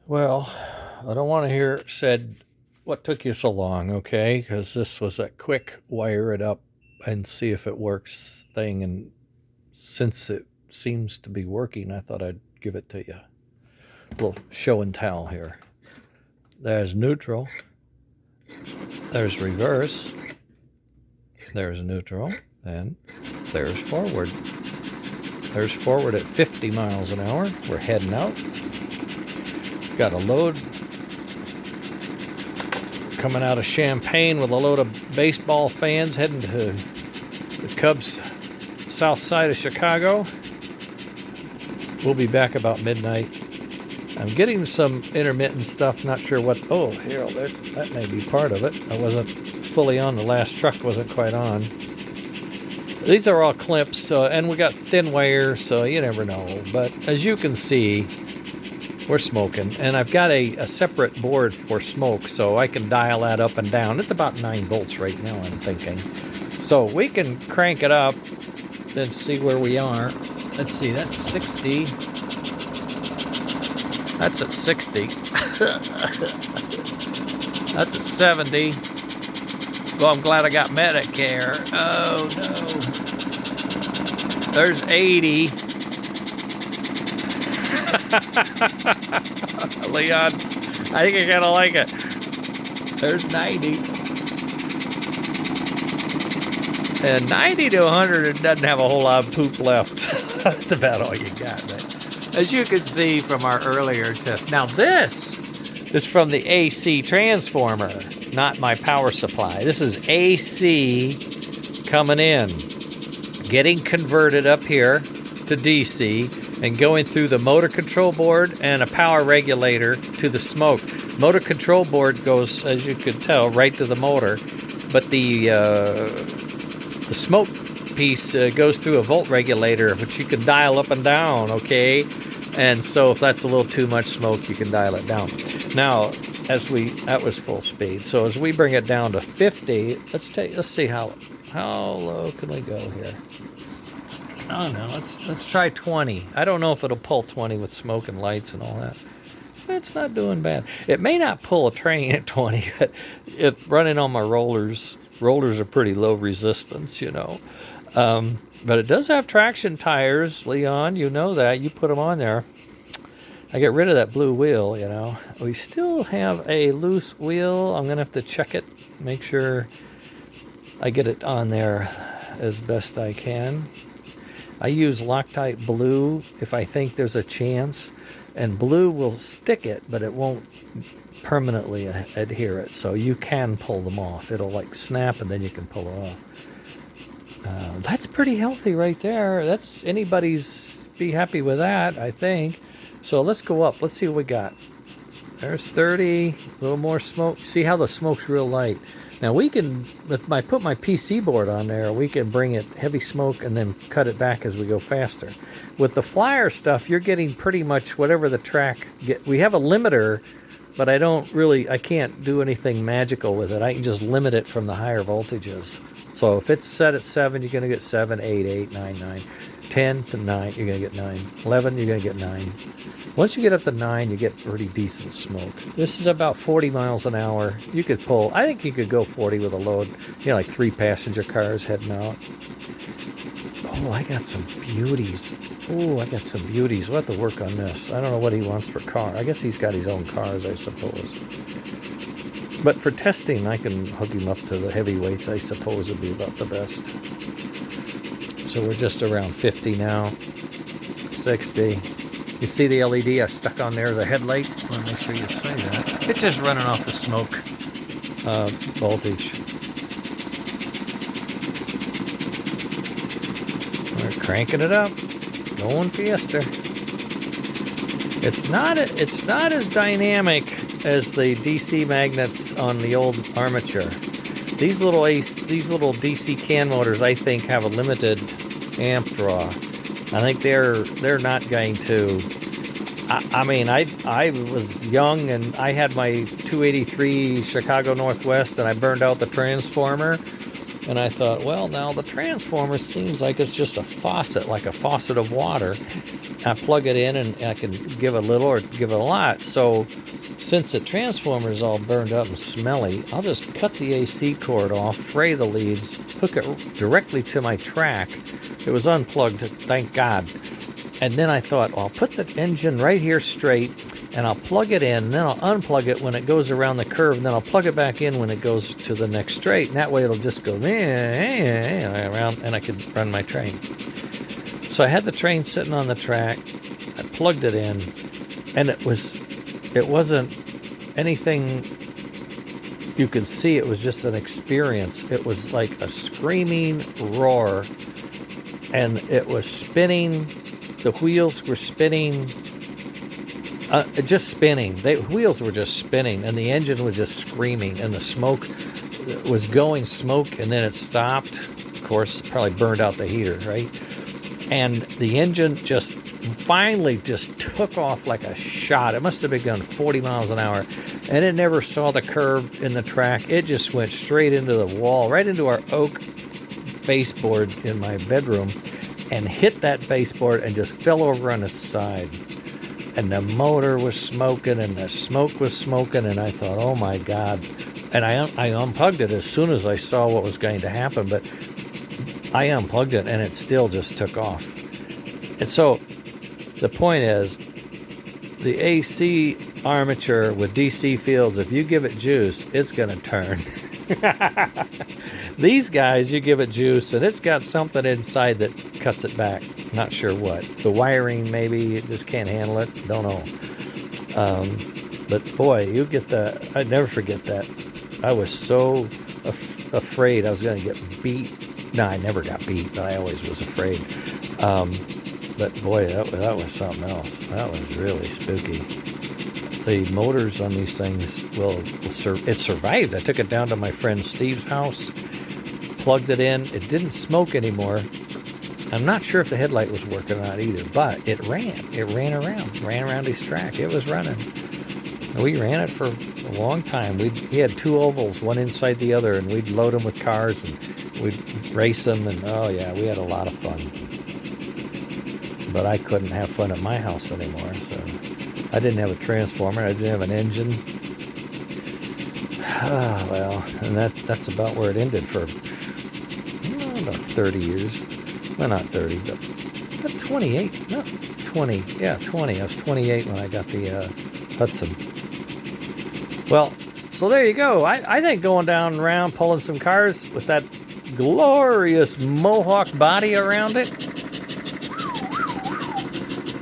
Well, I don't want to hear it said, what took you so long, okay? Because this was a quick wire it up and see if it works thing. And since it seems to be working, I thought I'd give it to you. A little show and tell here. There's neutral. There's reverse. There's neutral. And there's forward. There's forward at 50 miles an hour. We're heading out. Got a load coming out of Champaign with a load of baseball fans heading to the Cubs' south side of Chicago. We'll be back about midnight. I'm getting some intermittent stuff, not sure what. Oh, here, that may be part of it. I wasn't fully on. The last truck wasn't quite on. These are all clips, and we got thin wire, so you never know. But as you can see, we're smoking, and I've got a separate board for smoke, so I can dial that up and down. It's about 9 volts right now, I'm thinking. So we can crank it up and see where we are. Let's see, that's 60. That's at 60. That's at 70. Well, I'm glad I got Medicare. Oh, no. There's 80. Leon, I think you're going to like it. There's 90. And 90 to 100, it doesn't have a whole lot of poop left. That's about all you got, right? As you can see from our earlier test. Now this is from the AC transformer, not my power supply. This is AC coming in, getting converted up here to DC, and going through the motor control board and a power regulator to the smoke. Motor control board goes, as you can tell, right to the motor, but the smoke piece goes through a volt regulator, which you can dial up and down, okay? And so if that's a little too much smoke, you can dial it down. Now, that was full speed. So as we bring it down to 50, let's see how low can we go here. Oh no, let's try 20. I don't know if it'll pull 20 with smoke and lights and all that. It's not doing bad. It may not pull a train at 20, but running on my rollers. Rollers are pretty low resistance, you know. But it does have traction tires, Leon. You know that. You put them on there. I get rid of that blue wheel, you know. We still have a loose wheel. I'm going to have to check it, make sure I get it on there as best I can. I use Loctite blue if I think there's a chance. And blue will stick it, but it won't permanently adhere it. So you can pull them off. It'll like snap and then you can pull it off. That's pretty healthy right there. That's anybody's be happy with that, I think. So let's go up. Let's see what we got. There's 30, a little more smoke. See how the smoke's real light. Now we can, if I put my PC board on there, we can bring it heavy smoke and then cut it back as we go faster. With the flyer stuff, you're getting pretty much whatever the track get. We have a limiter, but I can't do anything magical with it. I can just limit it from the higher voltages. So if it's set at 7, you're going to get 7, 8, 8, 9, 9. 10 to 9, you're going to get 9. 11, you're going to get 9. Once you get up to 9, you get pretty decent smoke. This is about 40 miles an hour. You could pull, I think you could go 40 with a load, like 3 passenger cars heading out. Oh, I got some beauties. Oh, I got some beauties. We'll have to work on this. I don't know what he wants for car. I guess he's got his own cars, I suppose. But for testing, I can hook him up to the heavyweights, I suppose would be about the best. So we're just around 50 now, 60. You see the LED I stuck on there as a headlight? I want to make sure you see that. It's just running off the smoke voltage. We're cranking it up, going faster. It's not as dynamic as the DC magnets on the old armature. These little DC can motors, I think, have a limited amp draw. I think they're not going to. I was young and I had my 283 Chicago Northwest and I burned out the transformer. And I thought, well, now the transformer seems like it's just a faucet, like a faucet of water. I plug it in and I can give a little or give it a lot. So since the transformer is all burned up and smelly, I'll just cut the AC cord off, fray the leads, hook it directly to my track. It was unplugged, thank God. And then I thought, well, I'll put the engine right here straight, and I'll plug it in, and then I'll unplug it when it goes around the curve, and then I'll plug it back in when it goes to the next straight, and that way it'll just go around, and I could run my train. So I had the train sitting on the track, I plugged it in, and it wasn't anything you could see, it was just an experience. It was like a screaming roar, and it was spinning, the wheels were spinning, just spinning. The wheels were just spinning, and the engine was just screaming, and the smoke was going smoke, and then it stopped. Of course, it probably burned out the heater, right? And the engine just finally just took off like a shot. It must have been going 40 miles an hour, and it never saw the curve in the track. It just went straight into the wall, right into our oak baseboard in my bedroom, and hit that baseboard and just fell over on its side. And the motor was smoking, and the smoke was smoking, and I thought, oh my God. And I unplugged it as soon as I saw what was going to happen, but I unplugged it, and it still just took off. And so the point is, the AC armature with DC fields, if you give it juice, it's going to turn. These guys, you give it juice, and it's got something inside that cuts it back. Not sure what. The wiring, maybe, it just can't handle it. Don't know. But boy, you get I'd never forget that. I was so afraid I was going to get beat. No, I never got beat, but I always was afraid. But boy, that was something else. That was really spooky. The motors on these things it survived. I took it down to my friend Steve's house, plugged it in. It didn't smoke anymore. I'm not sure if the headlight was working or not either, but it ran. It ran around his track. It was running. And we ran it for a long time. He had two ovals, one inside the other, and we'd load them with cars, and we'd race them, and oh yeah, we had a lot of fun. But I couldn't have fun at my house anymore, so I didn't have a transformer. I didn't have an engine. Well, and that's about where it ended for about 30 years. Well, not 30, but 28. No, 20. Yeah, 20. I was 28 when I got the Hudson. Well, so there you go. I think going down around pulling some cars with that glorious Mohawk body around it.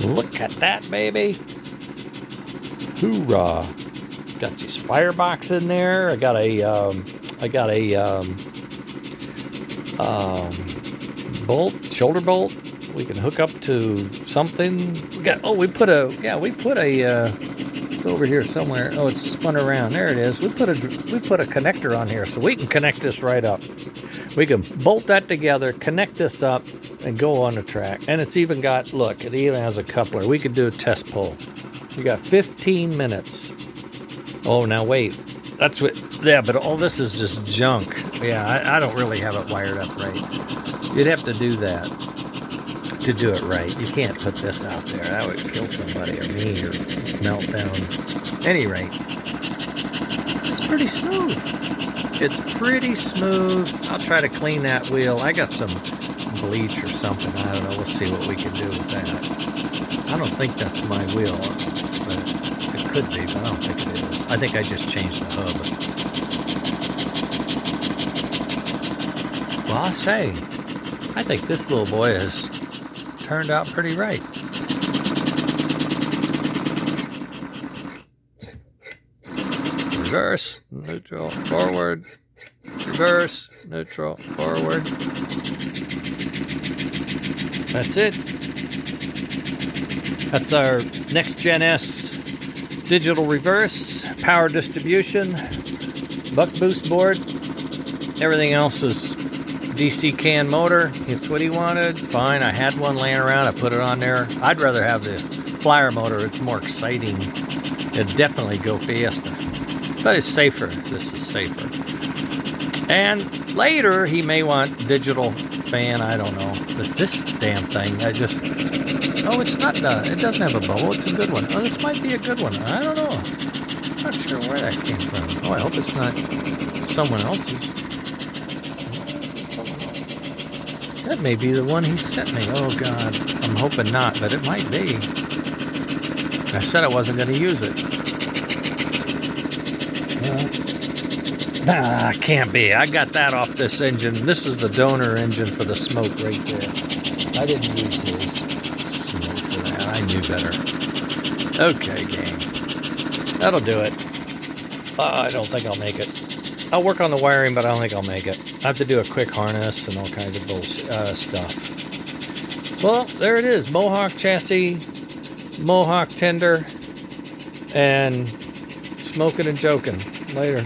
Look at that, baby. Hoorah. Got this firebox in there. I got a shoulder bolt. We can hook up to something. We put a it's over here somewhere. Oh, it's spun around. There it is. We put a connector on here, so we can connect this right up. We can bolt that together, connect this up, and go on the track. And it's even got, look, it even has a coupler. We could do a test pull. We got 15 minutes. Oh, now wait. That's what, yeah, but all this is just junk. Yeah, I don't really have it wired up right. You'd have to do that to do it right. You can't put this out there. That would kill somebody or me or melt down. At any rate, it's pretty smooth. It's pretty smooth. I'll try to clean that wheel. I got some bleach or something. I don't know. We'll see what we can do with that. I don't think that's my wheel, but it could be, but I don't think it is. I think I just changed the hub. Well, I'll say, I think this little boy has turned out pretty right. Reverse, neutral, forward, reverse, neutral, forward. That's it. That's our next Gen S digital reverse, power distribution, buck boost board. Everything else is DC can motor. It's what he wanted. Fine, I had one laying around. I put it on there. I'd rather have the flyer motor. It's more exciting. It'd definitely go faster. But it's safer. This is safer. And later, he may want digital fan, I don't know. But this damn thing, oh, it's not done. It doesn't have a bubble. It's a good one. Oh, this might be a good one. I don't know. I'm not sure where that came from. Oh, I hope it's not someone else's. That may be the one he sent me. Oh, God. I'm hoping not, but it might be. I said I wasn't going to use it. Nah, can't be. I got that off this engine. This is the donor engine for the smoke right there. I didn't use his smoke for that. I knew better. Okay, gang. That'll do it. I don't think I'll make it. I'll work on the wiring, but I don't think I'll make it. I have to do a quick harness and all kinds of bullshit stuff. Well, there it is. Mohawk chassis, Mohawk tender, and smoking and joking. Later.